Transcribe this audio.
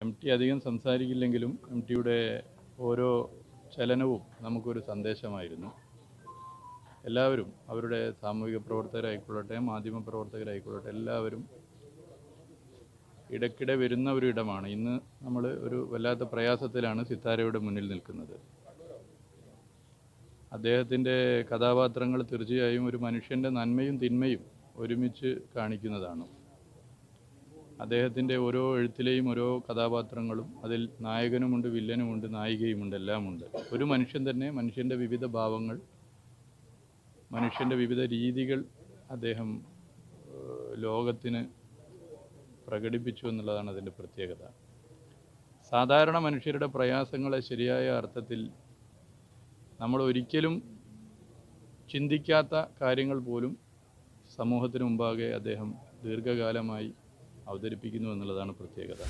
എം.ടി അധികം സംസാരിക്കില്ലെങ്കിലും എം.ടിയുടെ ഓരോ ചലനവും നമുക്കൊരു സന്ദേശമായിരുന്നു. എല്ലാവരും അവരുടെ സാമൂഹിക പ്രവർത്തകരായിക്കൊള്ളട്ടെ, മാധ്യമ പ്രവർത്തകരായിക്കൊള്ളട്ടെ, എല്ലാവരും ഇടയ്ക്കിടെ വരുന്ന ഒരു ഇടമാണ്. ഇന്ന് നമ്മൾ ഒരു വല്ലാത്ത പ്രയാസത്തിലാണ് സിത്താരയുടെ മുന്നിൽ നിൽക്കുന്നത്. അദ്ദേഹത്തിൻ്റെ കഥാപാത്രങ്ങൾ തീർച്ചയായും ഒരു മനുഷ്യൻ്റെ നന്മയും തിന്മയും ഒരുമിച്ച് കാണിക്കുന്നതാണ്. അദ്ദേഹത്തിൻ്റെ ഓരോ എഴുത്തിലെയും ഓരോ കഥാപാത്രങ്ങളും അതിൽ നായകനുമുണ്ട്, വില്ലനുമുണ്ട്, നായികയുമുണ്ട്, എല്ലാമുണ്ട്. ഒരു മനുഷ്യൻ തന്നെ, മനുഷ്യൻ്റെ വിവിധ ഭാവങ്ങൾ, മനുഷ്യൻ്റെ വിവിധ രീതികൾ അദ്ദേഹം ലോകത്തിന് പ്രകടിപ്പിച്ചു എന്നുള്ളതാണ് അതിൻ്റെ പ്രത്യേകത. സാധാരണ മനുഷ്യരുടെ പ്രയാസങ്ങളെ ശരിയായ അർത്ഥത്തിൽ നമ്മൾ ഒരിക്കലും ചിന്തിക്കാത്ത കാര്യങ്ങൾ പോലും സമൂഹത്തിന് മുമ്പാകെ അദ്ദേഹം ദീർഘകാലമായി അവതരിപ്പിക്കുന്നു എന്നുള്ളതാണ് പ്രത്യേകത.